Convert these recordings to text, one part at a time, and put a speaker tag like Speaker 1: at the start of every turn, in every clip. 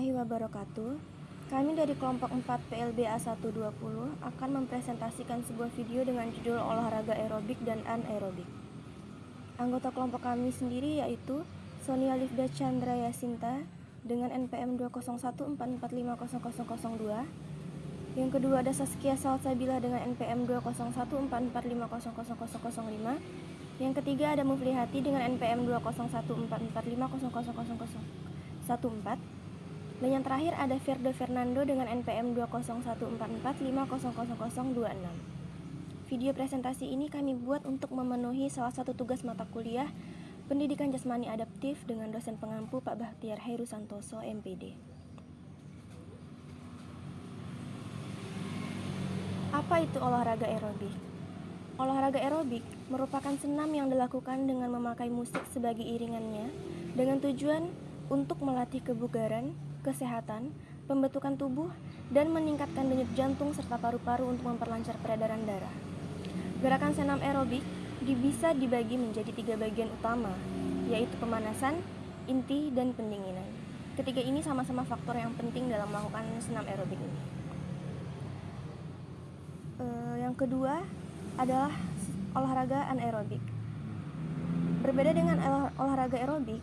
Speaker 1: warahmatullahi wabarakatuh. Kami dari kelompok 4 PLBA 120 akan mempresentasikan sebuah video dengan judul olahraga aerobik dan anaerobik. Anggota kelompok kami sendiri yaitu Sonia Livda Chandra Yasinta dengan NPM 20144500002. Yang kedua ada Saskia Salsabila dengan NPM 20144500005. Yang ketiga ada Muflihati dengan NPM 20144500014. Dan yang terakhir ada Firdo Fernando dengan NPM 20144500026. Video presentasi ini kami buat untuk memenuhi salah satu tugas mata kuliah Pendidikan Jasmani Adaptif dengan dosen pengampu Pak Bahtiar Heru Santoso, MPD. Apa itu olahraga aerobik? Olahraga aerobik merupakan senam yang dilakukan dengan memakai musik sebagai iringannya dengan tujuan untuk melatih kebugaran, kesehatan, pembentukan tubuh, dan meningkatkan denyut jantung serta paru-paru untuk memperlancar peredaran darah. Gerakan senam aerobik bisa dibagi menjadi 3 bagian utama, yaitu pemanasan, inti, dan pendinginan. Ketiga ini sama-sama faktor yang penting dalam melakukan senam aerobik ini. Yang kedua adalah olahraga anaerobik. Berbeda dengan olahraga aerobik,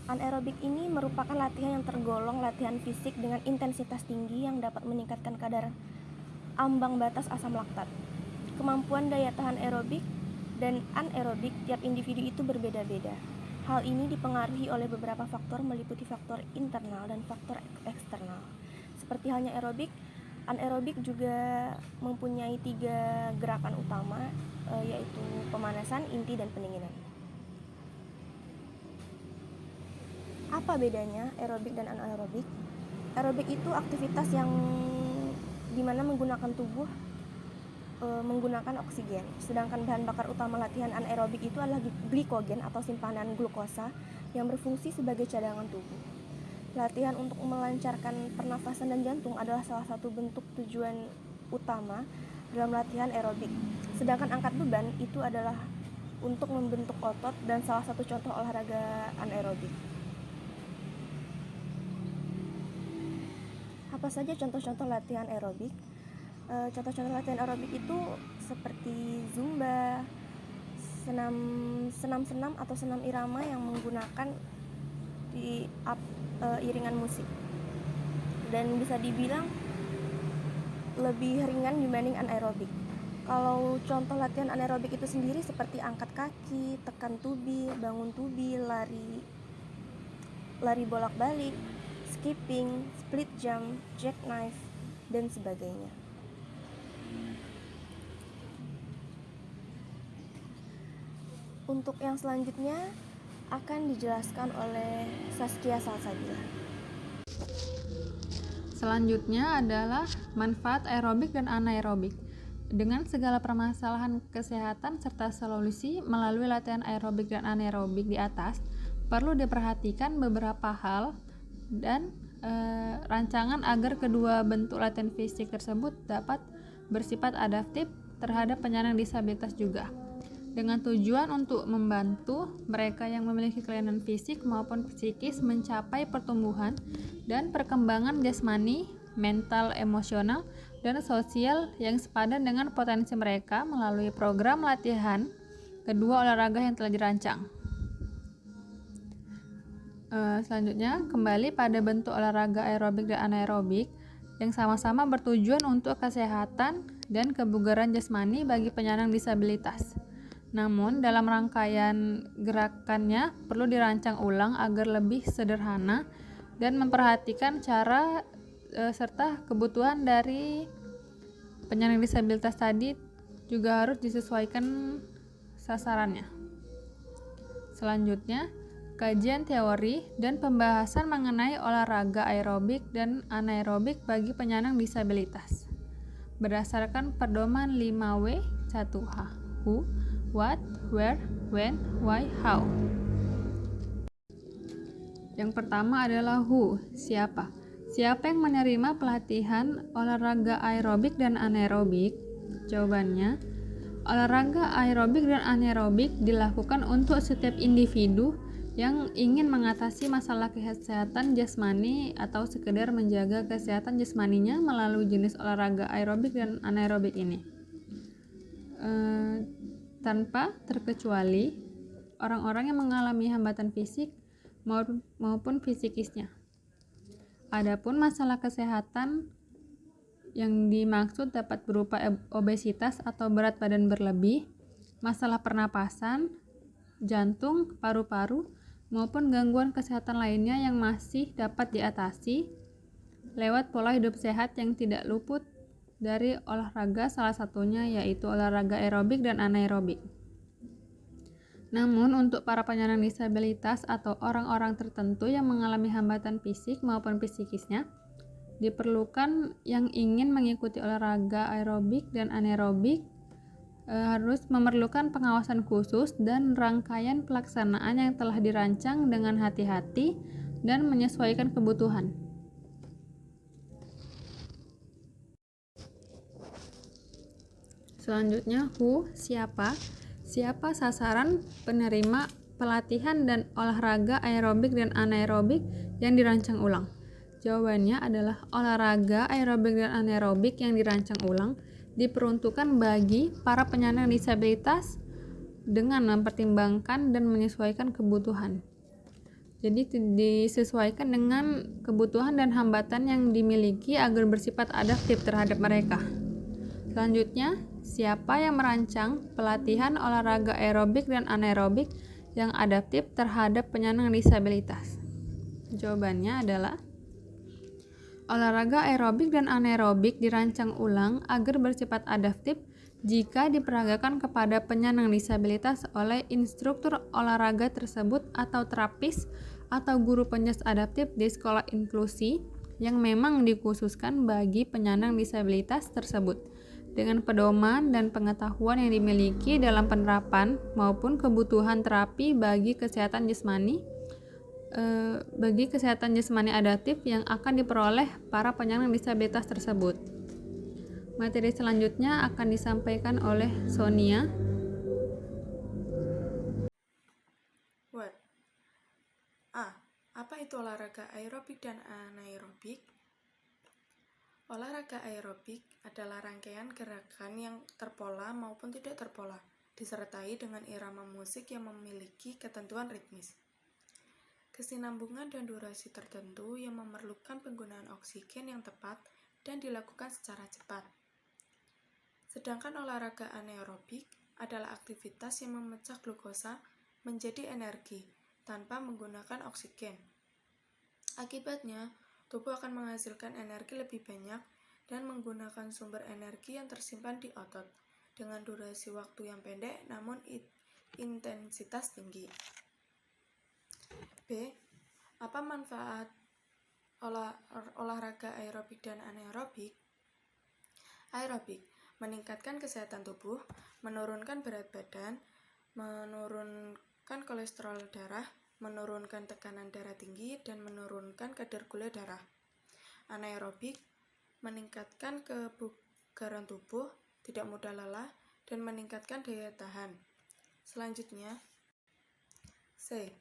Speaker 1: anaerobik ini merupakan latihan yang tergolong latihan fisik dengan intensitas tinggi yang dapat meningkatkan kadar ambang batas asam laktat. Kemampuan daya tahan aerobik dan anaerobik tiap individu itu berbeda-beda. Hal ini dipengaruhi oleh beberapa faktor meliputi faktor internal dan faktor eksternal. Seperti halnya aerobik, anaerobik juga mempunyai 3 gerakan utama, yaitu pemanasan, inti, dan pendinginan. Apa bedanya aerobik dan anaerobik? Aerobik itu aktivitas yang dimana menggunakan tubuh menggunakan oksigen, sedangkan bahan bakar utama latihan anaerobik itu adalah glikogen atau simpanan glukosa yang berfungsi sebagai cadangan tubuh. Latihan untuk melancarkan pernafasan dan jantung adalah salah satu bentuk tujuan utama dalam latihan aerobik, sedangkan angkat beban itu adalah untuk membentuk otot dan salah satu contoh olahraga anaerobik. Apa saja contoh-contoh latihan aerobik? Contoh-contoh latihan aerobik itu seperti zumba, senam atau senam irama yang menggunakan iringan musik, dan bisa dibilang lebih ringan dibanding anaerobik. Kalau contoh latihan anaerobik itu sendiri seperti angkat kaki, tekan tubi, bangun tubi, lari bolak-balik, skipping, split jump, jackknife, dan sebagainya. Untuk yang selanjutnya akan dijelaskan oleh Saskia Salsabila.
Speaker 2: Selanjutnya adalah manfaat aerobik dan anaerobik. Dengan segala permasalahan kesehatan serta solusi melalui latihan aerobik dan anaerobik di atas, perlu diperhatikan beberapa hal dan rancangan agar kedua bentuk latihan fisik tersebut dapat bersifat adaptif terhadap penyandang disabilitas juga, dengan tujuan untuk membantu mereka yang memiliki kelainan fisik maupun psikis mencapai pertumbuhan dan perkembangan jasmani, mental, emosional, dan sosial yang sepadan dengan potensi mereka melalui program latihan kedua olahraga yang telah dirancang. Selanjutnya, kembali pada bentuk olahraga aerobik dan anaerobik yang sama-sama bertujuan untuk kesehatan dan kebugaran jasmani bagi penyandang disabilitas. Namun, dalam rangkaian gerakannya perlu dirancang ulang agar lebih sederhana dan memperhatikan cara serta kebutuhan dari penyandang disabilitas tadi juga harus disesuaikan sasarannya. Selanjutnya, kajian teori dan pembahasan mengenai olahraga aerobik dan anaerobik bagi penyandang disabilitas berdasarkan pedoman 5W 1H. Who, what, where, when, why, how. Yang pertama adalah who, siapa? Siapa yang menerima pelatihan olahraga aerobik dan anaerobik? Jawabannya, olahraga aerobik dan anaerobik dilakukan untuk setiap individu yang ingin mengatasi masalah kesehatan jasmani atau sekedar menjaga kesehatan jasmaninya melalui jenis olahraga aerobik dan anaerobik ini. Tanpa terkecuali orang-orang yang mengalami hambatan fisik maupun fisikisnya. Adapun masalah kesehatan yang dimaksud dapat berupa obesitas atau berat badan berlebih, masalah pernapasan, jantung, paru-paru, maupun gangguan kesehatan lainnya yang masih dapat diatasi lewat pola hidup sehat yang tidak luput dari olahraga, salah satunya yaitu olahraga aerobik dan anaerobik. Namun, untuk para penyandang disabilitas atau orang-orang tertentu yang mengalami hambatan fisik maupun psikisnya, diperlukan yang ingin mengikuti olahraga aerobik dan anaerobik harus memerlukan pengawasan khusus dan rangkaian pelaksanaan yang telah dirancang dengan hati-hati dan menyesuaikan kebutuhan. Selanjutnya, siapa? Siapa sasaran penerima pelatihan dan olahraga aerobik dan anaerobik yang dirancang ulang? Jawabannya adalah olahraga aerobik dan anaerobik yang dirancang ulang diperuntukkan bagi para penyandang disabilitas dengan mempertimbangkan dan menyesuaikan kebutuhan. Jadi disesuaikan dengan kebutuhan dan hambatan yang dimiliki agar bersifat adaptif terhadap mereka. Selanjutnya, siapa yang merancang pelatihan olahraga aerobik dan anaerobik yang adaptif terhadap penyandang disabilitas? Jawabannya adalah olahraga aerobik dan anaerobik dirancang ulang agar bersifat adaptif jika diperagakan kepada penyandang disabilitas oleh instruktur olahraga tersebut atau terapis atau guru penjas adaptif di sekolah inklusi yang memang dikhususkan bagi penyandang disabilitas tersebut, dengan pedoman dan pengetahuan yang dimiliki dalam penerapan maupun kebutuhan terapi bagi kesehatan jasmani adaptif yang akan diperoleh para penyandang disabilitas tersebut. Materi selanjutnya akan disampaikan oleh Sonia.
Speaker 3: Apa itu olahraga aerobik dan anaerobik? Olahraga aerobik adalah rangkaian gerakan yang terpola maupun tidak terpola, disertai dengan irama musik yang memiliki ketentuan ritmis, kesinambungan dan durasi tertentu yang memerlukan penggunaan oksigen yang tepat dan dilakukan secara cepat. Sedangkan olahraga anaerobik adalah aktivitas yang memecah glukosa menjadi energi tanpa menggunakan oksigen. Akibatnya, tubuh akan menghasilkan energi lebih banyak dan menggunakan sumber energi yang tersimpan di otot dengan durasi waktu yang pendek namun intensitas tinggi. B. Apa manfaat olahraga aerobik dan anaerobik? Aerobik meningkatkan kesehatan tubuh, menurunkan berat badan, menurunkan kolesterol darah, menurunkan tekanan darah tinggi, dan menurunkan kadar gula darah. Anaerobik meningkatkan kebugaran tubuh, tidak mudah lelah, dan meningkatkan daya tahan. Selanjutnya, C.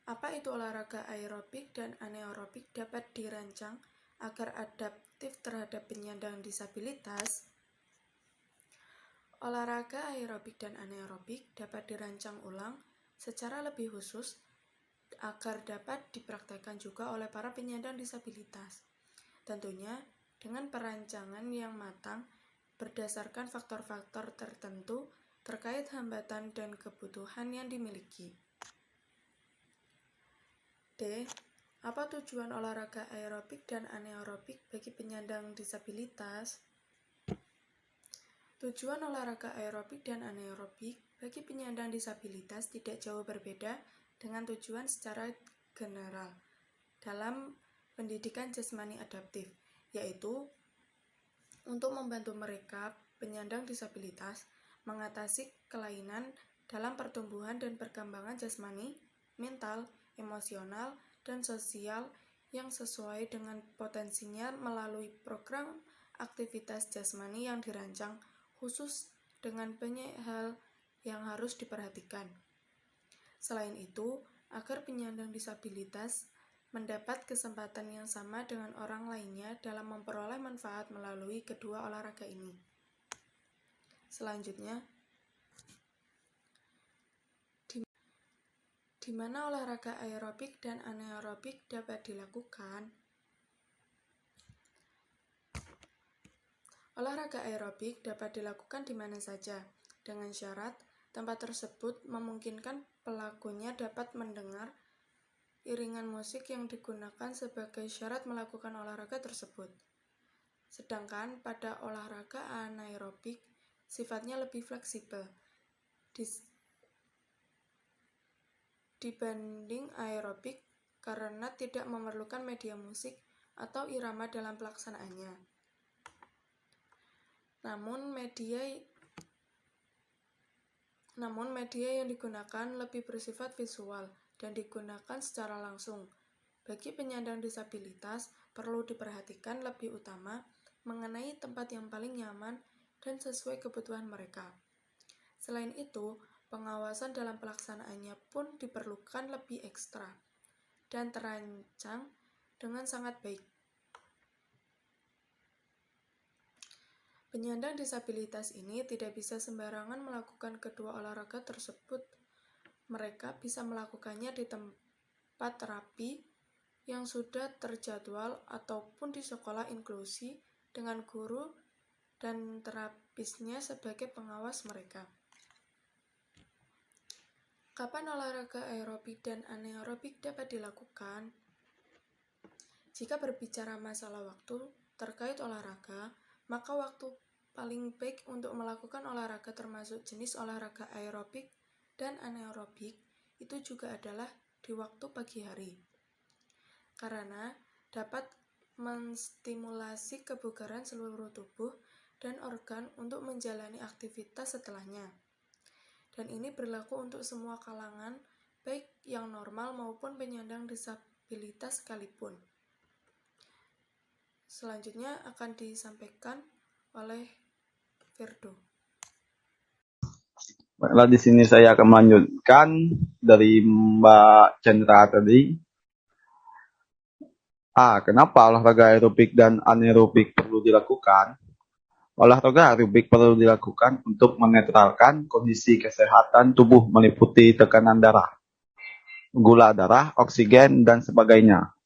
Speaker 3: Apa itu olahraga aerobik dan anaerobik dapat dirancang agar adaptif terhadap penyandang disabilitas? Olahraga aerobik dan anaerobik dapat dirancang ulang secara lebih khusus agar dapat dipraktekkan juga oleh para penyandang disabilitas. Tentunya dengan perancangan yang matang berdasarkan faktor-faktor tertentu terkait hambatan dan kebutuhan yang dimiliki. D. Apa tujuan olahraga aerobik dan anaerobik bagi penyandang disabilitas? Tujuan olahraga aerobik dan anaerobik bagi penyandang disabilitas tidak jauh berbeda dengan tujuan secara general dalam pendidikan jasmani adaptif, yaitu untuk membantu mereka penyandang disabilitas mengatasi kelainan dalam pertumbuhan dan perkembangan jasmani, mental, emosional, dan sosial yang sesuai dengan potensinya melalui program aktivitas jasmani yang dirancang khusus dengan banyak hal yang harus diperhatikan. Selain itu, agar penyandang disabilitas mendapat kesempatan yang sama dengan orang lainnya dalam memperoleh manfaat melalui kedua olahraga ini. Selanjutnya, di mana olahraga aerobik dan anaerobik dapat dilakukan? Olahraga aerobik dapat dilakukan di mana saja, dengan syarat tempat tersebut memungkinkan pelakunya dapat mendengar iringan musik yang digunakan sebagai syarat melakukan olahraga tersebut. Sedangkan pada olahraga anaerobik sifatnya lebih fleksibel dibanding aerobik karena tidak memerlukan media musik atau irama dalam pelaksanaannya. Namun media yang digunakan lebih bersifat visual dan digunakan secara langsung. Bagi penyandang disabilitas, perlu diperhatikan lebih utama mengenai tempat yang paling nyaman dan sesuai kebutuhan mereka. Selain itu, pengawasan dalam pelaksanaannya pun diperlukan lebih ekstra dan terancang dengan sangat baik. Penyandang disabilitas ini tidak bisa sembarangan melakukan kedua olahraga tersebut. Mereka bisa melakukannya di tempat terapi yang sudah terjadwal ataupun di sekolah inklusi dengan guru dan terapisnya sebagai pengawas mereka. Kapan olahraga aerobik dan anaerobik dapat dilakukan? Jika berbicara masalah waktu terkait olahraga, maka waktu paling baik untuk melakukan olahraga termasuk jenis olahraga aerobik dan anaerobik itu juga adalah di waktu pagi hari. Karena dapat menstimulasi kebugaran seluruh tubuh dan organ untuk menjalani aktivitas setelahnya. Dan ini berlaku untuk semua kalangan, baik yang normal maupun penyandang disabilitas sekalipun. Selanjutnya akan disampaikan oleh Firdo.
Speaker 4: Baiklah, di sini saya akan melanjutkan dari Mbak Chandra tadi. Kenapa olahraga aerobik dan anaerobik perlu dilakukan? Olahraga aerobik perlu dilakukan untuk menetralkan kondisi kesehatan tubuh meliputi tekanan darah, gula darah, oksigen, dan sebagainya.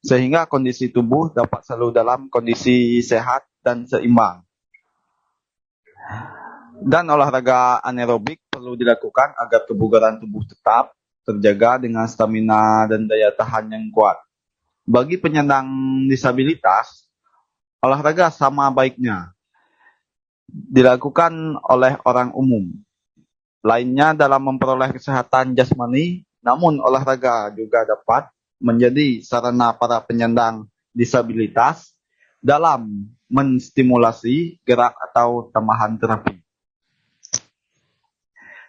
Speaker 4: Sehingga kondisi tubuh dapat selalu dalam kondisi sehat dan seimbang. Dan olahraga anaerobik perlu dilakukan agar kebugaran tubuh tetap terjaga dengan stamina dan daya tahan yang kuat. Bagi penyandang disabilitas, olahraga sama baiknya dilakukan oleh orang umum. Lainnya dalam memperoleh kesehatan jasmani, namun olahraga juga dapat menjadi sarana para penyandang disabilitas dalam menstimulasi gerak atau tambahan terapi.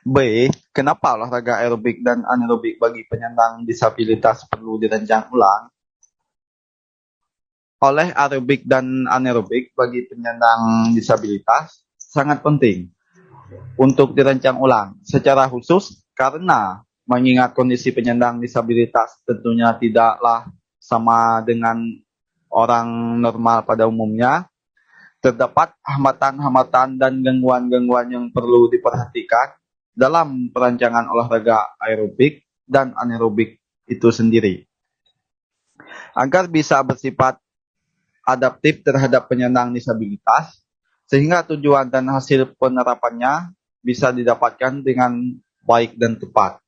Speaker 4: B. Kenapa olahraga aerobik dan anaerobik bagi penyandang disabilitas perlu dirancang ulang? Oleh aerobik dan anaerobik bagi penyandang disabilitas sangat penting untuk dirancang ulang secara khusus karena mengingat kondisi penyandang disabilitas tentunya tidaklah sama dengan orang normal pada umumnya. Terdapat hambatan-hambatan dan gangguan-gangguan yang perlu diperhatikan dalam perancangan olahraga aerobik dan anaerobik itu sendiri. Agar bisa bersifat adaptif terhadap penyandang disabilitas, sehingga tujuan dan hasil penerapannya bisa didapatkan dengan baik dan tepat.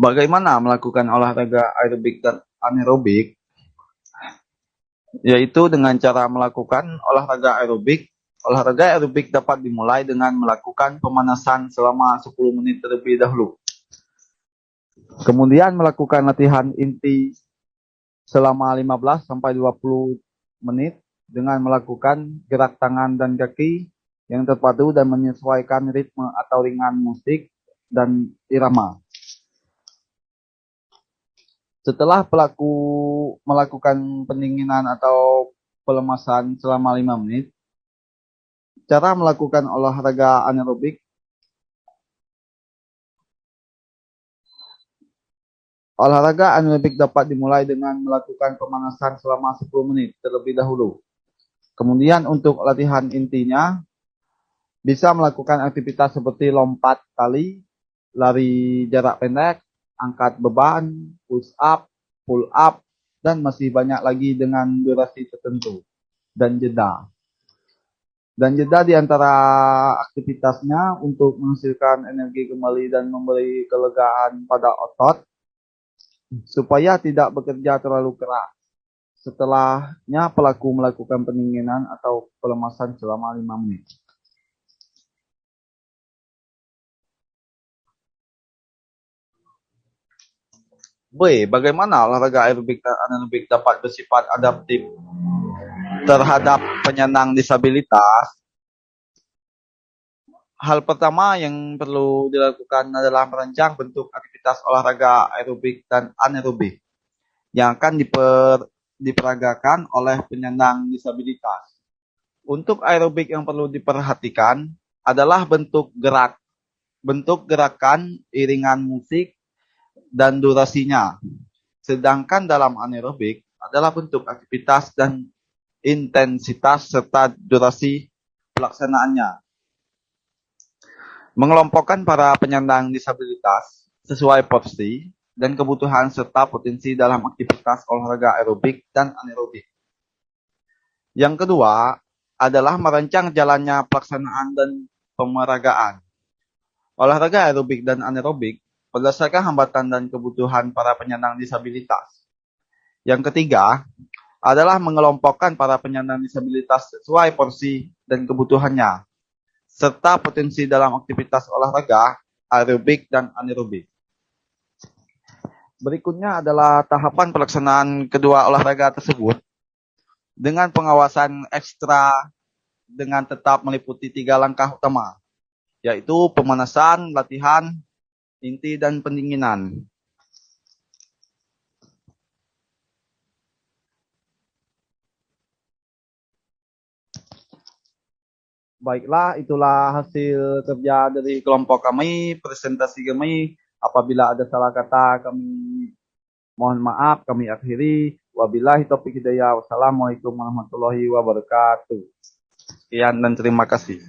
Speaker 4: Bagaimana melakukan olahraga aerobik dan anaerobik? Yaitu dengan cara melakukan olahraga aerobik. Olahraga aerobik dapat dimulai dengan melakukan pemanasan selama 10 menit terlebih dahulu. Kemudian melakukan latihan inti selama 15-20 menit dengan melakukan gerak tangan dan kaki yang terpadu dan menyesuaikan ritme atau ringan musik dan irama. Setelah pelaku melakukan pendinginan atau pelemasan selama 5 menit, cara melakukan olahraga anaerobik. Olahraga anaerobik dapat dimulai dengan melakukan pemanasan selama 10 menit terlebih dahulu. Kemudian untuk latihan intinya, bisa melakukan aktivitas seperti lompat tali, lari jarak pendek, angkat beban, push up, pull up, dan masih banyak lagi dengan durasi tertentu dan jeda. Dan jeda di antara aktivitasnya untuk menghasilkan energi kembali dan memberi kelegaan pada otot supaya tidak bekerja terlalu keras. Setelahnya pelaku melakukan pendinginan atau pelemasan selama 5 menit. B. Bagaimana olahraga aerobik dan anaerobik dapat bersifat adaptif terhadap penyandang disabilitas? Hal pertama yang perlu dilakukan adalah merancang bentuk aktivitas olahraga aerobik dan anaerobik yang akan diperagakan oleh penyandang disabilitas. Untuk aerobik yang perlu diperhatikan adalah bentuk gerakan, iringan musik, dan durasinya. Sedangkan dalam anaerobik adalah bentuk aktivitas dan intensitas serta durasi pelaksanaannya. Mengelompokkan para penyandang disabilitas sesuai porsi dan kebutuhan serta potensi dalam aktivitas olahraga aerobik dan anaerobik. Yang kedua adalah merancang jalannya pelaksanaan dan pemeragaan. Olahraga aerobik dan anaerobik berdasarkan hambatan dan kebutuhan para penyandang disabilitas. Yang ketiga adalah mengelompokkan para penyandang disabilitas sesuai porsi dan kebutuhannya, serta potensi dalam aktivitas olahraga, aerobik, dan anaerobik. Berikutnya adalah tahapan pelaksanaan kedua olahraga tersebut dengan pengawasan ekstra dengan tetap meliputi 3 langkah utama, yaitu pemanasan, latihan, inti, dan pendinginan. Baiklah, itulah hasil kerja dari kelompok kami, presentasi kami. Apabila ada salah kata, kami mohon maaf, kami akhiri. Wabillahi taufiq hidayah. Wassalamualaikum warahmatullahi wabarakatuh. Sekian dan terima kasih.